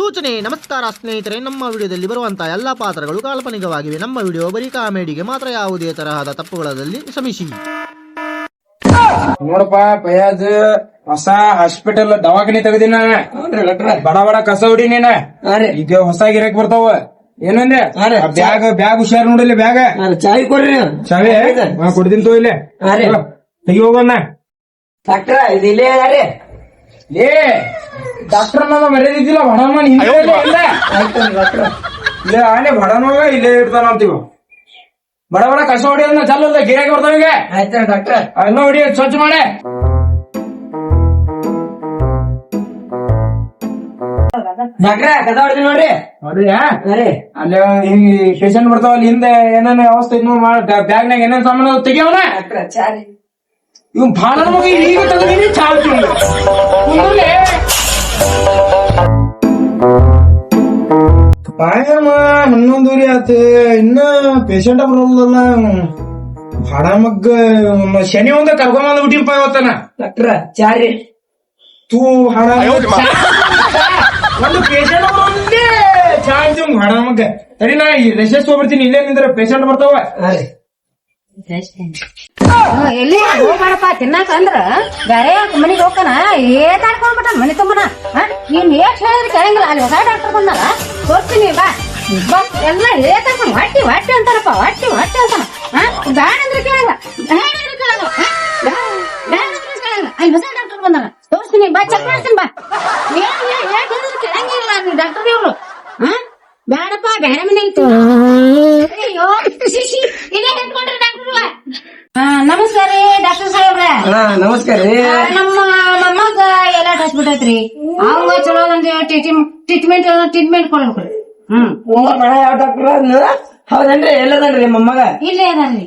ಸೂಚನೆ. ನಮಸ್ಕಾರ ಸ್ನೇಹಿತರೆ, ನಮ್ಮ ವಿಡಿಯೋದಲ್ಲಿ ಬರುವಂತಹ ಎಲ್ಲಾ ಪಾತ್ರಗಳು ಕಾಲ್ಪನಿಕವಾಗಿವೆ. ನಮ್ಮ ವಿಡಿಯೋ ಬರೀ ಕಾಮಿಡಿಗೆ ಮಾತ್ರ, ಯಾವುದೇ ತರಹದ ತಪ್ಪುಗಳಲ್ಲಿ ಕ್ಷಮಿಸಿ. ನೋಡಪ್ಪ ಪಯಾಜ್, ಹೊಸ ಹಾಸ್ಪಿಟಲ್ ದವಾಖಾನಿ ತೆಗದಿನ ಬಡ ಬಡ ಕಸ ಹೊಡಿ ನೀನ. ಈಗ ಹೊಸ ಗಿರಾಕ್ ಬರ್ತಾವ. ಏನಂದ್ರೆ ಬ್ಯಾಗ್ ಹುಷಾರ್ ನೋಡಿಲ್ಲ. ಬ್ಯಾಗ ಚಾವಿ ಕೊಡ್ರಿ. ಚಾವಿ ಕೊಡ್ತೀನಿ ತೋ ಇಲ್ಲೇ ತೆಗಿ ಹೋಗೋಣ. ಡಾಕ್ಟ್ರ ಇದಿಲ್ಲೇ ಅದಾರೆ. ಏ ಡಾಕ್ಟರ್ ನನ್ನ ಮರ್ಯಾದಿದ್ದಿಲ್ಲ ಬಡಮ್ಮ ಇಲ್ಲೇ ಆನೆ ಬಡನೋಗ ಇಲ್ಲೇ ಇರ್ತಾನ ಅಂತೀವ. ಬಡ ಬಡ ಕಸ ಹೊಡಿ ಅಂದ ಚಲ್ಲ ಗಿರಾಕಿ ಬರ್ತಾವ. ಈಗ ಆಯ್ತಾ ಡಾಕ್ಟ್ರ? ಎಲ್ಲ ಹೊಡಿ, ಸ್ವಚ್ಛ ಮಾಡಿ. ಡಾಕ್ಟ್ರ ಕದ ಹೊಡ್ತೀನಿ ನೋಡ್ರಿ. ನೋಡ್ರಿಯಾ ಅಲ್ಲಿ ಹಿಂಗ್ ಪೇಷಂಟ್ ಬರ್ತಾವ, ಅಲ್ಲಿ ಹಿಂದೆ ಏನೇನು ವ್ಯವಸ್ಥೆ ಇನ್ನು ಬ್ಯಾಗ್ನಾಗ ಏನೇನ್ ಸಾಮಾನು ತೆಗಿಯವನ. ಡಾಕ್ಟ್ರ ಚಾರಿ ಇವ್ ಭಾಳ ಮಗ ಈಗ ತೆಗದೀನಿ ಚಾಲ್ತಿ ಪಾಯಮ್ಮ 11 ಆತ. ಇನ್ನ ಪೇಷಂಟ್ ಬರೋದಲ್ಲ. ಭಾಳ ಮಗ್ಗ ಶನಿ ಒಂದ ಕರ್ಕೊಂಬಂದ್ ಬಿಟ್ಟಿಪ್ಪ ಇವತ್ತನ. ಡಾಕ್ಟ್ರ ಚಾರಿ ತೂ ಹಣ ಒಂದು ಪೇಷಂಟ್ ಒಂದೇ ಚಾರ್ಜ್ ಹಣ ಮಗ್ಗ. ಸರಿ, ನಾ ರೆಸೆಸ್ ಹೋಗ್ಬರ್ತೀನಿ. ಇಲ್ಲೇ ನಿಂದ್ರೆ ಪೇಷಂಟ್ ಬರ್ತಾವ. ಎಲ್ಲಿ ಹೋಗ್ಬಾರಪ್ಪ ತಿನ್ನಾಕ ಅಂದ್ರ ಬೇರೆ ಮನಿಗ್ ಹೋಗ್ತಾನ. ಏತಾಡ್ಕೊಂಡ್ಬಿಟ್ಟ ಮನಿ ತುಂಬನ. ನೀನ್ ಏಟ್ ಹೇಳಿದ್ರೆ ಕೇಳಂಗಿಲ್ಲ. ಅಲ್ಲಿ ಹೊಸ ಡಾಕ್ಟರ್ ಬಂದಾರ, ತೋರ್ತೀನಿ ಬಾ ಬಾ. ಎಲ್ಲ ಏತಾಡ್ಕೊಂಡು ಹೊಟ್ಟಿ ಹೊಟ್ಟಿ ಅಂತಾರಪ್ಪ. ಹೊಟ್ಟಿ ಹೊಟ್ಟಿ ಅಂತಾನ. ಬ್ಯಾಡ ಅಂದ್ರೆ ಕೇಳಂಗ, ಬ್ಯಾಡ ಅಂದ್ರೆ ಕೇಳಂಗ, ಬ್ಯಾಡ ಅಂದ್ರೆ ಕೇಳಂಗ. ಅಲ್ಲಿ ಹೊಸ ಡಾಕ್ಟರ್ ಬಂದಾನ, ತೋರ್ಸ್ತೀನಿ ಬಾ, ಚೆಕ್ ಮಾಡ್ತೀನಿ ಬಾ. ಏಟ್ ಹೇಳಿದ್ರೆ ಕೇಳಂಗಿಲ್ಲ ನೀ ಡಾಕ್ಟರ್ ಇವ್ರು. ಬ್ಯಾಡಪ್ಪ ಬೇರೆ ಮನೆಗೆ. ಅಯ್ಯೋ ಇದೇ ಹೇಳ್ಕೊಂಡ್ರಿ ಡಾಕ್ಟರ್. ನಮಸ್ಕಾರ ರೀ ಡಾಕ್ಟರ್ ಸಾಹೇಬ್ರ. ನಮಸ್ಕಾರ ರೀ. ನಮ್ಮ ಮೊಮ್ಮಗ ಎಲ್ಲ ಹಾಸ್ಪಿಟಲ್ ಐತ್ರಿ. ಅವಂಗ ಚಲೋ ಒಂದು ಟ್ರೀಟ್ಮೆಂಟ್ ಕೊಡ್ಬೇಕ್ರಿ. ಯಾವ ಡಾಕ್ಟರ್? ಹೌದನ್ರಿ. ಎಲ್ಲದನ್ರಿ ಮೊಮ್ಮಗ? ಇಲ್ಲೇ ಅದಾರ್ರಿ.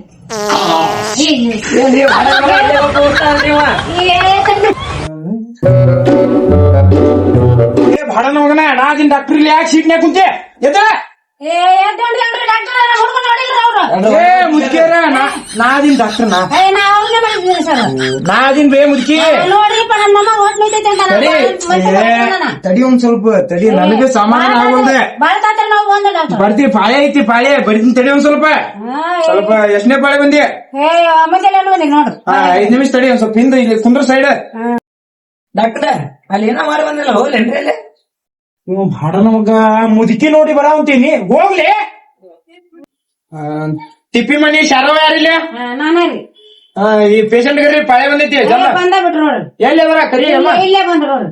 ಭಾಡನ ಹೋಗಣ. ನಾದಿನ ಡಾಕ್ಟರ್ ಇಲ್ಲಿ ಯಾಕೆ ಸೀಟ್ನ್ಯಾಗ ಕುಂತೆ? ಎದ್ದ ಮುದ್ಕೇರ ನಾದಿನ ಡಾಕ್ಟರ್ ನಾದಿನ ಬೇ ಮುದ್ಕಿ. ನೋಡ್ರಿಪ್ಪ ನಮ್ಮ ಮೊಮ್ಮಗ ಹೊಟ್ಟೆ ನೋಯ್ತೈತೆ ಅಂತ ತಡಿ ಒಂದ್ ಸ್ವಲ್ಪ ತಡಿ, ನನಗೆ ಸಮಾಧಾನ ಆಗೋಲ್ದೆ. ಬರ್ತಾತ್ರ ನಾವು ಬಂದ ಡಾಕ್ಟರ್. ಬರ್ತೀವಿ. ಪಾಳೆ ಐತಿ, ಪಾಳೆ ಬರ್ತೀನಿ. ತಡಿ ಒಂದ್ ಸ್ವಲ್ಪ ಎಷ್ಟನೇ ಪಾಳೆ ಬಂದಿ? ಬಂದಿ ನೋಡ್ರಿ. 5 ನಿಮಿಷ ತಡಿ. ಒಂದ್ ಸ್ವಲ್ಪ ಹಿಂದೆ ಇಲ್ಲಿ ಕುಂದ್ರ ಸೈಡ್. ಡಾಕ್ಟ್ರ ಅಲ್ಲಿ ಏನೋ ಮಾಡಿ ಬಂದಿಲ್ಲ, ಹೋಗ್ಲೇನ್ರಿ ಅಲ್ಲಿ? ಭಾಡನ ಮಗ ಮುದುಕಿ ನೋಡಿ ಬರ ಅಂತೀನಿ. ಹೋಗ್ಲಿ. ತಿಪ್ಪಿ ಮನಿ ಶಾರವ ಯಾರಿಲ್ಲ? ನಾನೇ ರೀ. ಈ ಪೇಷಂಟ್ ಗರಿ ಪಾಳೆ ಬಂದೈತಿ. ಬಂದ ಬಿಟ್ರು ನೋಡ್ರಿ. ಎಲ್ಲಿ ಅವರ ಕರಿ ಇಲ್ಲೇ ಬಂದ್ರು ನೋಡ್ರಿ.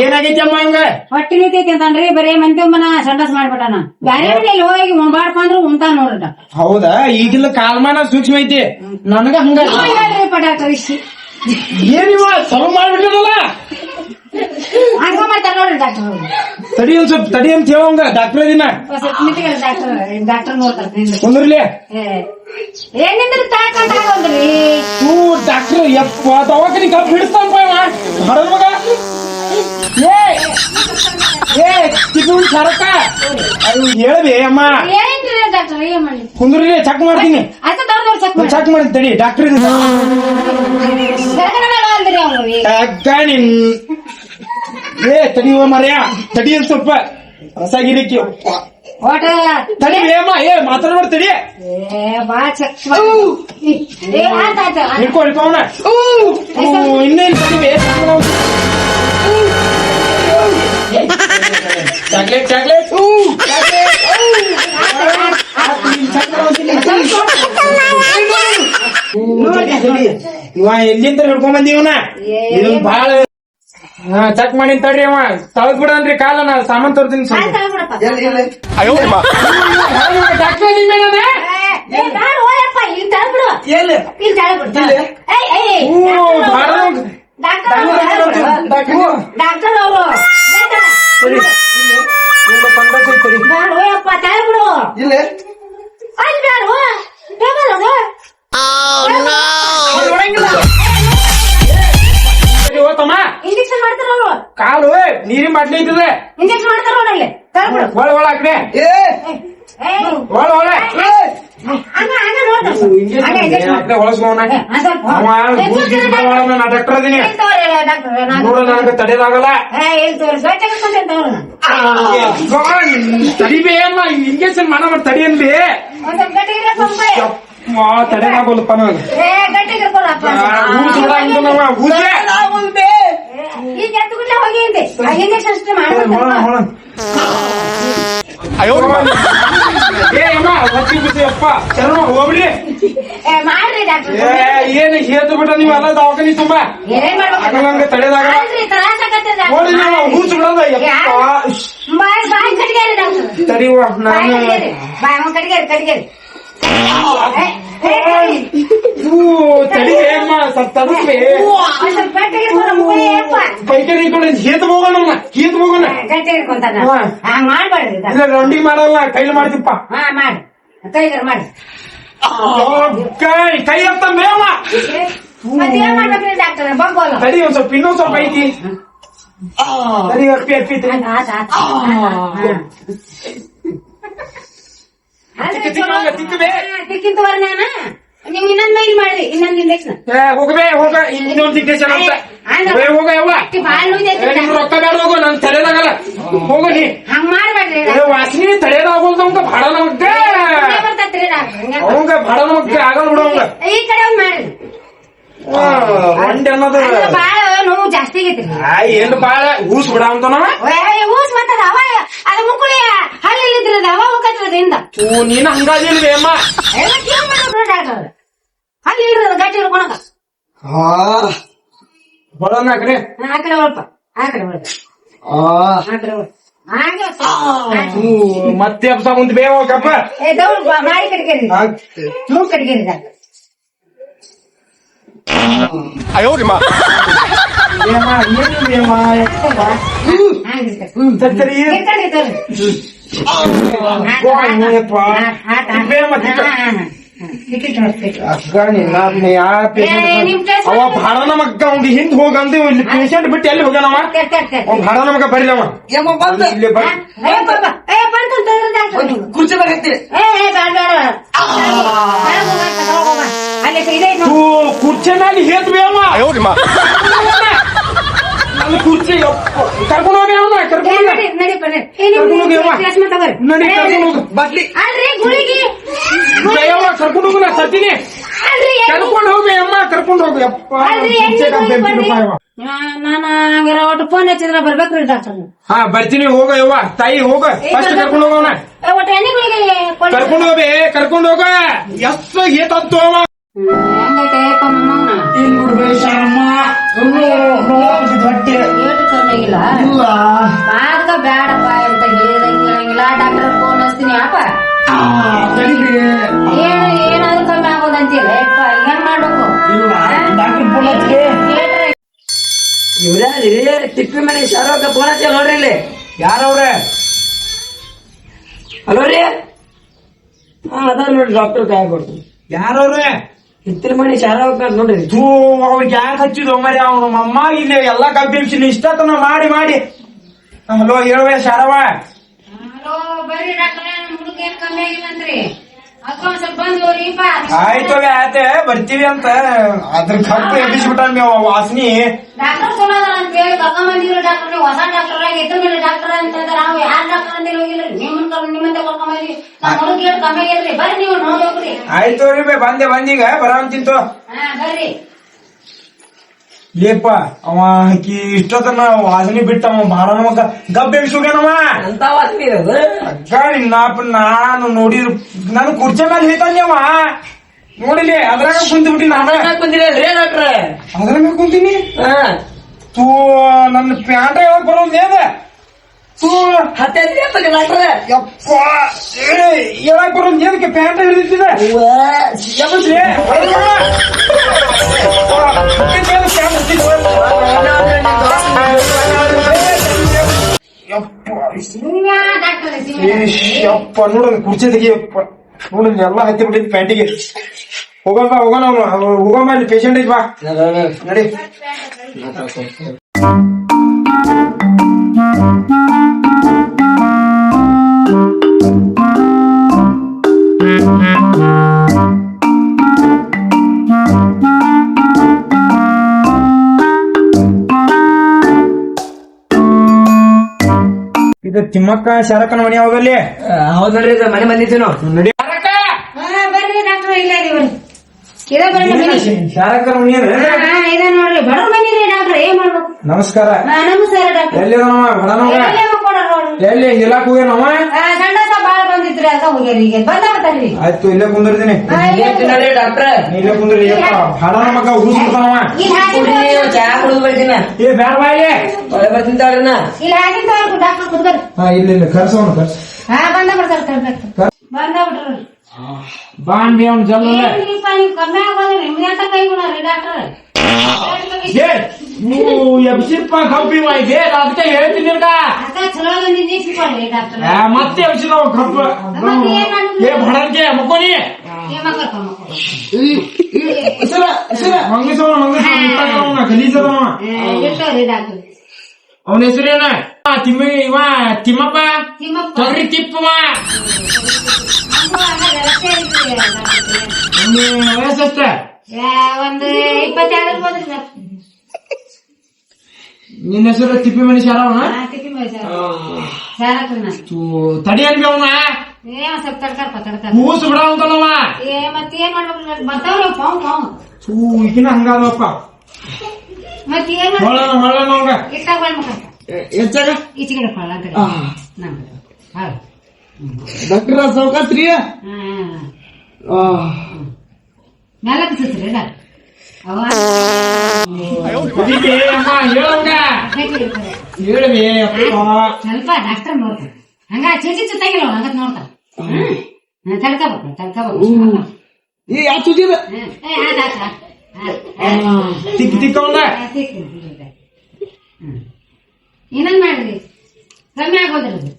ಏನಾಗೈತಿ ಅಮ್ಮ ಹಂಗ? ಹೊಟ್ಟಿ ನಿಂತೈತಿ ಅಂತನ್ರಿ. ಬರೀ ಮಂತಿಮ್ಮನ ಸಂಡಾಸ್ ಮಾಡ್ಬಿಟ್ಟಾನ. ಬ್ಯಾರೆ ಇಲ್ಲಿ ಹೋಗಿ ಮಾಡ್ಕೊಂಡ್ರು ಉಂಟಾ ನೋಡ್ರಿ. ಹೌದಾ? ಈಗಿಲ್ಲ ಕಾಲ್ಮಾನ ಸೂಕ್ಷ್ಮ ಐತಿ. ನನಗ ಹಂಗ ಹೇಳ್ರಿಪ್ಪ ಡಾಕ್ಟರ್. ಇಷ್ಟು ಏನಿವ ಸರು ಮಾಡ್ಬಿಟ್ಟಲ್ಲ. ಹಂಗ ಮಾಡ್ತಾರ ನೋಡ್ರಿ ಡಾಕ್ಟರ್. ತಡಿ ಒಂದ್ ಸ್ವಲ್ಪ ತಡಿ ಅಂತ ಹೇಳಂಗ. ಡಾಕ್ಟರ್ ದಿನ ಡಾಕ್ಟರ್ ನೋಡ್ತಾರ ಕುಂದ್ರಲಿ. ಏನಿಂದ್ರ ತಾಕಂತಾಗ್ರಿ. ಡಾಕ್ಟರ್ ಯಪ್ಪ ದವಾಖಾನಿ ಕಪ್ ಹಿಡಿಸ್ತಾನಪ್ಪ ಇವ. ಭಾಡನ ಮಗ ತಿಪ್ಪಿ ಸರಕ ಹೇಳಬೇ ಅಮ್ಮ. ಏನ್ರಿ ಡಾಕ್ಟರ್? ಏನ್ ಮಾಡಿ ಕುಂದ್ರಲಿ, ಚೆಕ್ ಮಾಡ್ತೀನಿ. ಚೆಕ್ ಮಾಡಿ ತಡಿ. ಡಾಕ್ಟರ್ ತಡಿಯುವ ಮರ್ಯ. ತಡಿ ಒಂದ್ ಸ್ವಲ್ಪ ಹೊಸ ಗಿರಿಕಿ ತಡಿ ಅಮ್ಮ. ಮಾತಾಡ್ಬೇಡ ತಡಿ. ಹಿಡ್ಕೊ ಹಿಡ್ಕೋಣ. ಇನ್ನೇನು ತಡಿ. ಚಾಕ್ಲೇಟ್ ಚಾಕ್ಲೇಟ್ ಇವ ಎಲ್ಲಿಂದ ಹಿಡ್ಕೊಂಡ್ ಬಂದಿವನ. ಇದು ಬಾಳ ಚೆಕ್ ಮಾಡಿ ತಡ್ರಿ. ಅವ ತಳಗ್ ಬಿಡನ್ರಿ ಕಾಲ. ನಾ ಸಾಮಾನ್ ತೋರ್ತೀನಿ. ಡಾಕ್ಟರ್ ಅವರು ಇಂಜೆಕ್ಷನ್ ಮಾಡ್ತಾರ ಅವರು. ಕಾಲು ನೀರಿನ ಬಾಟ್ಲಿ ಐತದೆ. ಇಂಜೆಕ್ಷನ್ ಮಾಡ್ತಾರ ನೋಡಲ್ಲಿ. ಒಳ ಒಳ ಹಾಕ್ರೆ ಒಳ ಒಳ ಡಾಕ್ಟರ್ ಅದೀನಿ ನೋಡ ನನಗೆ ತಡೆದಾಗಲ್ಲ ತಡಿಬೇ ಅಮ್ಮ ಇಂಜೆಕ್ಷನ್ ಮಾಡ ತಡಿ ಅನ್ಬಿ ತಡೆದಾಗಲ್ಲಪ್ಪ ನನಗೆ ಹೋಗ್ಬಿಡಿ ಏನ್ ಹೇತು ಬಿಟ್ಟ ನೀವೆಲ್ಲ ದವಾಖಾನಿ ತುಂಬಾ ಹಂಗ ತಡೆದಾಗ ನೋಡಿ ನೀವು ಹೂಚ್ ಬಿಡೋದ ತಡಿವ ನಾನು ತಡಿ ಅಮ್ಮ ತಡಿಸ್ಲಿ ಪೈಕರಿ ಹೇತ್ ಹೋಗೋಣ ಹೇತ್ ಹೋಗೋಣ ರೌಂಡಿ ಮಾಡಲ್ಲ ಕೈಲಿ ಮಾಡ್ತಿಪ್ಪ ಕೈ ಅಂತ ಮೇವ ತಡಿ ಒಂದ್ ಸ್ವಲ್ಪ ಇನ್ನೊಂದ್ ಸ್ವಲ್ಪ ಐತಿ ತಡಿ ಅಪ್ಪಿ ಅಪ್ಪಿ ನೀವು ಇನ್ನೊಂದ್ ಮೈಲ್ ಮಾಡ್ರಿ ಇನ್ನೊಂದ್ ಇಂಜೆಕ್ಷನ್ ಹೋಗಬೇ ಹೋಗ ಇನ್ನೊಂದ್ ಇಂಜೆಕ್ಷನ್ ಅಂತ ಹೋಗ ಯವ್ವ ರೊಕ್ಕ ಬೇಡ ಹೋಗು ನನ್ ತಲೆದಾಗಲ್ಲ ಹೋಗು ನೀ ಹಂಗ ಮಾಡ್ಬೇಡ್ರಿ ವಾಸನಿ ತಲೆದಾಗೋದು ಅವಂಗ ಭಾಡ ನಮಗ್ ಅವಂಗ ಭಾಡ ನಮಗ್ ಆಗಲ್ಲ ಬಿಡ ಅವಂಗ ಈ ಕಡೆ ಒಂದ್ ಮಾಡ್ರಿ ರಂಡಿ ಅನ್ನೋದು ಬಾಳ ನೋವು ಜಾಸ್ತಿ ಆಗೈತ್ರಿ ಏನು ಬಾಳ ಊಸ್ ಬಿಡ ಅಂತನ ಊಸ್ ಮತ್ತದ ಅವ ಅದ ಮುಕ್ಕುಳಿ ಹಲ್ಲಿ ಇದ್ರದ ಅವ ಹೋಗತ್ರದ ನೀನ್ ಹಂಗಾದಿಲ್ವೇ ಅಮ್ಮ ಡಾಕ್ಟರ್ ಹಲ್ಲಿ ಇಡ್ರದ ಗಟ್ಟಿ ಹಿಡ್ಕೊಳಕ ಬರೋಣ ಆ ಕಡೆ ಆ ಕಡೆ ಒಳಪ ಆ ಕಡೆ ಒಳಪ ಆ ಕಡೆ ಒಳಪ ಮತ್ತೆ ಹಬ್ಸ ಮುಂದೆ ಬೇವ ಕಪ್ಪ ಮಾಡಿ ಕಡೆಗೇರಿ ಮೂಗ್ ಕಡೆಗೇರಿ ಡಾಕ್ಟರ್ ಅವ ಭಾಡ ನಮಗ ಅವ್ನಿಗೆ ಹಿಂದ್ ಹೋಗಂದ ಇಲ್ಲಿ ಪೇಷಂಟ್ ಬಿಟ್ಟು ಎಲ್ಲಿ ಹೋಗ್ಯಾನವ ಭಾಡ ನಮಗ ಬರಿಲವ ಇಲ್ಲಿ ಕುರ್ಚಿ ಬರತ್ತೀರಿ ಕುರ್ಚಿನಲ್ಲಿ ಹೇತ್ವಿ ಅವ ನನ್ನ ಕುರ್ಚಿ ಕರ್ಕೊಂಡು ಹೋಗಿ ಅವನ ಕರ್ಕೊಂಡು ಬರ್ಲಿ ಕರ್ಕೊಂಡು ಹೋಗು ನಾ ಸತ್ತೀನಿ ಕರ್ಕೊಂಡು ಹೋಗಿ ಅಮ್ಮ ಕರ್ಕೊಂಡು ಹೋಗಿ ನಾನು ಒಟ್ಟು ಫೋನ್ ಹಚ್ಚಿದ್ರ ಬರ್ಬೇಕ್ರಿ ಡಾಕ್ಟರ್ ಹಾ ಬರ್ತೀನಿ ಹೋಗ ಯವ್ವ ತಾಯಿ ಹೋಗ ಫಸ್ಟ್ ಕರ್ಕೊಂಡು ಹೋಗೋಣ ಒಟ್ಟು ಎಣ್ಣೆಗಳಿಗೆ ಕರ್ಕೊಂಡು ಹೋಗಿ ಕರ್ಕೊಂಡು ಹೋಗ ಎಷ್ಟು ಏತಂತು ಅವ ಹೆಂಗೈತೆ ಏನ್ ಬಿಡ್ಬೇಡಿ ಶರ್ಮ ಹೊಟ್ಟೆ ಇಲ್ಲ ಬಾದ್ಗ ಬ್ಯಾಡಪ್ಪ ಅಂತ ಹೇಳಿದಂಗಿಲ್ಲ ಡಾಕ್ಟರ್ ಫೋನ್ ಹಚ್ತೀನಿ ಅಪ್ಪ ಏನಾದ್ರು ಕಮ್ಮಿ ಆಗೋದಂತಿಲ್ಲ ಯಪ್ಪ ಏನ್ ಮಾಡ್ಬೇಕು ಡಾಕ್ಟರ್ ಫೋನ್ ಇವ್ರ ತಿಪ್ಪಿ ಮನೆ ಶಾರೋಕ ಫೋನ್ ಹಚ್ಚ ನೋಡ್ರಿ ಇಲ್ಲಿ ಯಾರವ್ರೆ ಹಲೋ ರೀ ಅದ ನೋಡ್ರಿ ಡಾಕ್ಟರ್ ಕೈ ಕೊಡ್ತೀನಿ ಯಾರವ್ರೆ ಹಿತ್ತಿನ ಮನೆ ಶಾರೋಕ ನೋಡ್ರಿ ಅವ್ರಿಗೆ ಯಾಕೆ ಹಚ್ಚಿದ್ರು ಮರಿ ಅವನು ಅಮ್ಮ ಇಲ್ಲಿ ಎಲ್ಲಾ ಕಬ್ಬಿಸಿ ಇಷ್ಟತನ ಮಾಡಿ ಮಾಡಿ ಹಲೋ ಹೇಳುವೆ ಶಾರವ ಹಲೋ ಬರ್ರಿ ಡಾಕ್ಟರ್ ಹುಡುಗ ಏನ್ ಕಮ್ಮಿ ಆಗಿಲ್ಲ ಅಂತ್ರಿ ಅಕ್ಕ ಒಂದ್ ಸ್ವಲ್ಪ ಬಂದ್ ಹೋಗ್ರಿಪ್ಪ ಆಯ್ತು ಆಯ್ತೆ ಬರ್ತೀವಿ ಅಂತ ಅದ್ರ ಕಪ್ಪು ಎಬ್ಬಿಸ್ಬಿಟ್ಟ ವಾಸನಿ ಡಾಕ್ಟರ್ ಚಲೋ ಅದಾರ ಅಂತ ಹೇಳಿ ಕರ್ಕೊಂಬಂದಿದ್ರು ಡಾಕ್ಟರ್ ನೀವು ಹೊಸ ಡಾಕ್ಟರ್ ಆಗಿ ಎದ್ರ ಮೇಲೆ ಡಾಕ್ಟರ್ ಅಂತ ಹೇಳ್ತಾರೆ ನಾವು ಯಾರ ಡಾಕ್ಟರ್ ಅಂತ ಹೋಗಿಲ್ಲ ನಿಮ್ಮಂತ ಕರ್ಕೊಂಬಂದ್ವಿ ನಮ್ಮ ಹುಡುಗ ಹೇಳಿ ಕಮ್ಮಿ ಆಗಿರ್ರಿ ಬರ್ರಿ ನೀವು ನೋಡಿ ಹೋಗ್ರಿ ಆಯ್ತು ರೀ ಬಂದೀಗ ಬರಂತಿಂತು ಹಾ ಬರ್ರಿ ಲೇಪ ಅವ ಆಕಿ ಇಷ್ಟತನ ವಾಸನಿ ಬಿಟ್ಟ ಅವ ಬಾಳ ನಮಗ ಗಬ್ಬೆ ಎಬ್ಬಿಸ್ಬಿಟ್ಟಾನವ ಅಂತ ವಾಸನೆ ಇರೋದು ಅಕ್ಕ ನಾನು ನೋಡಿದ್ರು ನಾನು ಕುರ್ಚಿ ಮೇಲೆ ಹೇಳ್ತಾನ್ಯವ ನೋಡಿಲಿ ಅದ್ರಾಗ ಕುಂತ್ಬಿಟ್ಟಿ ನಾನು ಕುಂದಿರಲ್ರಿ ಡಾಕ್ಟ್ರ ಅದ್ರಾಗ ಕುಂತೀನಿ ತೂ ನನ್ನ ಪ್ಯಾಂಟ ಯಾವಾಗ ಬರೋದು ಏನ ತೂ ಹತ್ತೈದ್ರಿ ಅಪ್ಪಗೆ ಡಾಕ್ಟ್ರ ಯಪ್ಪ ಯಾವಾಗ ಬರೋದು ಏನಕ್ಕೆ ಪ್ಯಾಂಟ ಹಿಡಿದಿದ್ದ ಯಪ್ಪ ನೋಡೋದು ಕುರ್ಚಿ ತೆಗಿಯಪ್ಪ ನೋಡಿದ್ರಿ ಎಲ್ಲ ಹತ್ತಿ ಬಿಟ್ಟಿದ್ ಪ್ಯಾಂಟಿಗೆ ಹೋಗಮ್ಮ ಹೋಗಮ್ಮ ಅಲ್ಲಿ ಪೇಷಂಟ್ ಐತಿ ಬಾ ನಡಿ ಇದು ತಿಮ್ಮಕ್ಕ ಶರಕನ ಮನೆ ಯಾವ್ದಲ್ಲಿ ಹೌದ್ ನೋಡ್ರಿ ಇದು ಮನೆ ಬಂದಿತ್ತು ನಾವು ನಡಿ ಬರ್ರಿ ಡಾಕ್ಟರ್ ಇಲ್ಲ ಬರ್ರಿ ಇದ ಬರ್ರಿ ಮನಿ ಶರಕನ ಮನೆ ಇದ ನೋಡ್ರಿ ಬಡವ್ರ ಮನಿರಿ ಡಾಕ್ಟರ್ ಏನ್ ಮಾಡ್ಬೇಕು ನಮಸ್ಕಾರ ನಮಸ್ಕಾರ ಡಾಕ್ಟರ್ ಎಲ್ಲಿ ಅದಾನವ ಬಡನವ ಎಲ್ಲಿ ಇಲ್ಲಾಕ್ ಹೋಗ್ಯಾನವ ಗಂಡಸ ಬಾಳ ಬಂದಿದ್ರಿ ಅದ ಹೋಗ್ಯಾರಿ ಈಗ ಬಂದ ಬರ್ತಾರ್ರಿ ಆಯ್ತು ಇಲ್ಲೇ ಕುಂದಿರ್ತೀನಿ ನೋಡ್ರಿ ಡಾಕ್ಟ್ರ ಇಲ್ಲೇ ಕುಂದ್ರಿ ಬಡನ ಮಗ ಊಸ್ಬಿಡ್ತಾನವ ಇಲ್ಲಿ ಹಾಕಿದ್ರು ಚಾ ಕುಡಿದು ಬರ್ತೀನ ಏ ಬ್ಯಾಡ ಬಾಯಿ ಒಳ್ಳೆ ಬರ್ತೀನಿ ತಾಳ್ರಣ್ಣ ಇಲ್ಲಿ ಹಾಕಿದ್ರು ಡಾಕ್ಟರ್ ಕುದ್ಬರ್ರಿ ಹಾ ಇಲ್ಲ ಕರ್ಸೋಣ ಕರ್ಸ ಬಂದ ಬರ್ತಾರ ಬಂದ ಬಿಟ್ರಿ ಬಾಂಬಿ ಅವ್ನು ಜಲ್ದ ಏನ್ರಿಪ್ಪ ನೀವು ಕಮ್ಮಿ ಆಗೋದ್ರಿ ನಿಮ್ಗೆ ಅಂತ ಕೈ ಬಿಡ್ರಿ ಡಾಕ್ಟರ್ ನೀವು ಎಬ್ಸಿಪ್ಪ ಕಬ್ಬಿ ಇದೆ ಅದಕ್ಕೆ ಹೇಳ್ತೀನಿ ನಿಮ್ಗ ಅಕ್ಕ ಚಲೋ ಬಂದಿದ್ದೀವಿ ಸಿಕ್ಕೊಡ್ರಿ ಡಾಕ್ಟರ್ ಮತ್ತೆ ಎಬ್ಸಿದ ಕಬ್ಬ ಏ ಬಡನ್ಕೆ ಮಕ್ಕೋನಿ ಏನ್ ಮಕ್ಕಳ ಮಂಗಿಸೋಣ ಗಲೀಜದವ ಇರ್ತವ್ರಿ ಡಾಕ್ಟರ್ ಅವನ ಹೆಸರೇನ ತಿಮ್ಮಿ ಇವ ತಿಮ್ಮಪ್ಪ ತಿಮ್ಮಪ್ಪ ತೊಗರಿ ತಿಪ್ಪವ ವಯಸ್ಸಷ್ಟ ಒಂದು 22 ಇರ್ಬೋದ್ರಿ ಸರ್ ನಿನ್ನ ಹೆಸರು ತಿಪ್ಪಿ ಮನಿ ಶಾರವನ ತಡಿ ಅನ್ಬಿ ಅವನ ಏನ್ ಸ್ವಲ್ಪ ತಡ್ತಾರ ಕೂಸು ಬಿಡ ಅಂತನವ ಮತ್ತೇನ್ ಮಾಡ್ಬೇಕು ಬರ್ತಾವ್ರಿ ಪಾವ್ ಪಾವ್ ಈಗಿನ ಹಂಗಾದಪ್ಪ ಮತ್ತೇನ್ ಹೊಳ್ಳನ ಅವಂಗ ಇಷ್ಟಾಗ ಮಕ್ಕ ಹೆಚ್ಚಾಗ ಈಚೆಗೆ ಫಲ ಅಂತ ಡಾಕ್ಟರ್ ಸೌಕತ್ರಿ ಮೆಲ್ಲಕ್ಕೆ ಸುತ್ರಿ ಡಾಕ್ಟರ್ ಅವ ಹೇಳಬೇ ಸ್ವಲ್ಪ ಡಾಕ್ಟರ್ ನೋಡ್ತಾರೆ ಹಂಗ ಚೀಚಿ ಚುತ್ತಾಗಿಲ್ಲ ಹಂಗ ನೋಡ್ತಾರ ತಡ್ಕೋಬೇಕು ಈ ಯಾವ ಸುದ್ದಿದ ತಿಕ್ ತಿಕ್ಕವಲ್ಲ ಏನನ್ ಮಾಡ್ರಿ ಕಮ್ಮಿ ಆಗೋದ್ರಿ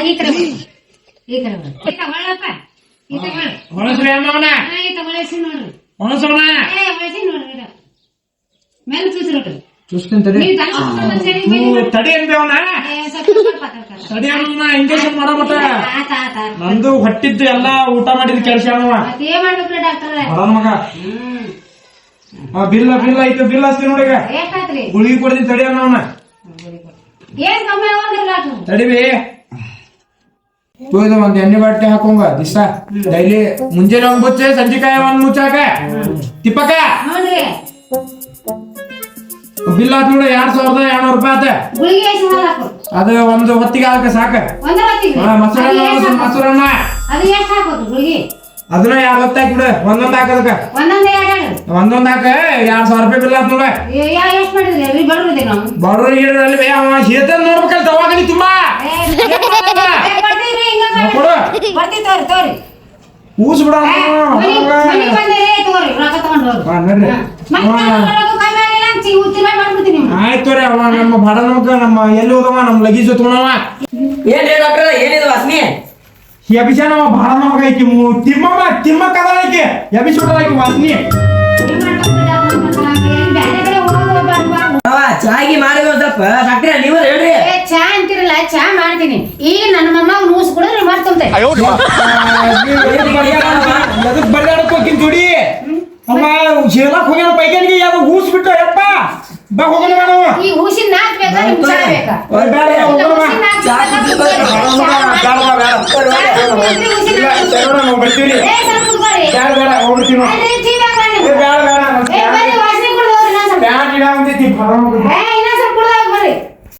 ಈ ಕಡೆ ಈ ಕಡೆ ಒಳ್ಳಪ್ಪ ಈ ತಗೊಳ್ಳಿ ಹೊಳಸ್ರಿ ಅಮ್ಮವನ ಈ ತಗೊಳಿಸಿ ನೋಡ್ರಿ ಹೊಳಸವನ ಒಳಸಿ ನೋಡ್ರಿ ಮೇಲೆ ಚೂಸ್ರಿ ಚುಸ್ತೀನಿ ತಡಿ ಅನ್ಬಿ ಅವನ ತಡಿ ಅವನ ಇಂಜೆಕ್ಷನ್ ಮಾಡೋ ಮಟ ನಂದು ಹೊಟ್ಟಿದ್ದು ಎಲ್ಲಾ ಊಟ ಮಾಡಿದ್ ಕೆಲಸ ಅವನ ಏನ್ ಮಾಡ್ಬೇಕ್ರಿ ಡಾಕ್ಟರ್ ಬಡನ ಮಗ ಬಿಲ್ ಐತು ಬಿಲ್ ಹಚ್ತೀನಿ ನೋಡಿ ಎಷ್ಟಾತ್ರಿ ಗುಳಿಗೆ ಕೊಡ್ತೀನಿ ತಡಿ ಅವನ ಏನ್ ಕಮ್ಮಿ ಆಗೋದ್ರಿ ಡಾಕ್ಟರ್ ತಡಿಬಿ ಇದು ಒಂದ್ ಎಣ್ಣೆ ಬಾಟ್ಲಿ ಹಾಕೋಂಗ ದಿವಸ ಡೈಲಿ ಮುಂಜಾನೆ ಒಂದ್ ಮುಚ್ಚೆ ಸಂಜಿಕಾಯ ಒಂದ್ ಮುಚ್ಚಾಕ ತಿಪ್ಪಕ್ಕ ನೋಡ್ರಿ ಬಿಲ್ ಆತ್ ನೋಡಿ 2200 ರೂಪಾಯಿ ಆತ ಗುಳಿಗೆ ಎಷ್ಟು ಹಾಕು ಅದು ಒಂದು ಹೊತ್ತಿಗೆ ಹಾಕ ಸಾಕ ಒಂದ ಹೊತ್ತಿಗೆ ಮೊಸರನ್ನ ಅದು ಎಷ್ಟು ಹಾಕೋದು ಗುಳಿಗೆ ಅದನ್ನ 2 ಹೊತ್ತ ಹಾಕಿ ಬಿಡು ಒಂದೊಂದ್ ಹಾಕದಕ್ಕ ಒಂದೊಂದೇ ಎರಡು ಒಂದೊಂದ್ ಹಾಕ 2000 ರೂಪಾಯಿ ಬಿಲ್ ಆತ್ ನೋಡ ಎಷ್ಟು ಮಾಡಿದ್ರಿ ಅಲ್ರಿ ಬಡ್ರಿ ನಾವು ಬಡ್ರು ಗಿಡ್ರಲ್ಲಿ ಅವ ಹೇತನ್ ನೋಡ್ಬೇಕಲ್ಲ ದವಾಖಾನಿ ತುಂಬಾ ಬರ್ತೀವ್ರಿ ಹಿಂಗ ಕೊಡು ಬರ್ತೀವಿ ತೋರಿ ಊಸ್ ಬಿಡ ಮನೆಗೆ ಬಂದಿರಿ ತಗೋರಿ ರೊಕ್ಕ ತಗೊಂಡು ಹೋಗ್ರಿ ಆಯ್ತು ರೀ ಅವ ನಮ್ಮ ಬಡ ನಮಗ ನಮ್ಮ ಎಲ್ಲಿ ಹೋದವ ನಮ್ ಲಗೀಜ್ ತಗೊಂಡವ ಏನ್ರಿ ಡಾಕ್ಟರ್ ಏನಿದು ವಾಸನೆ ಅಭಿಷಾನ ಬಡ ನಮಗ ಐತಿ ತಿಮ್ಮ ಕದಾಳಕಿ ಅಭಿಷೋಟದಾಕಿ ವಾಸನಿ ಚಾಗಿ ಮಾಡಿ ಒಂದ್ ಸ್ವಲ್ಪ ಡಾಕ್ಟ್ರ ನೀವ ಹೇಳ್ರಿ ಚಾ ಅಂತಿರಲ್ಲ ಚಾ ಮಾಡ್ತೀನಿ ಈಗ ನನ್ನ ಮೊಮ್ಮ ನೂಸ್ ಕುಡಿದ್ರೆ ಮಾಡ್ತಂತೆ ಎದಕ್ ಬಡ್ದಾಡಕ್ಕೋಕಿನ್ ಜೋಡಿ ಅಮ್ಮ ಶೇಲಾಕ್ ಹೋಗ್ಯಾನ ಪೈಕಾನಿಗೆ ಯಾವ್ದು ಹೂಸ್ ಬಿಟ್ಟು ಯಪ್ಪ ಬಾ ಹೋಗೋಣ ನಾವು ಈ ಹೂಸಿನ ನಾಕ್ ಬೇಕಾ ನಿಮ್ ಚಾ ಬೇಕಾ ಬರ್ತೀವಿ ಏ ಸ್ವಲ್ಪ ಕುಡ್ಕೊರಿ ಬೇಡ ಹೋಗ್ಬಿಡ್ತೀವಿ ಅಲ್ರಿ ಟೀ ಬೇಕಾ ನಿಮ್ಗೆ? ಬೇಡ ಏ ಬರ್ರಿ ವಾಸನೆ ಕುಡ್ದು ಹೋಗ್ರಿ ನಾನು ಸ್ವಲ್ಪ. ಬ್ಯಾಡ ಒಂದೈತಿ ಏ ಇನ್ನ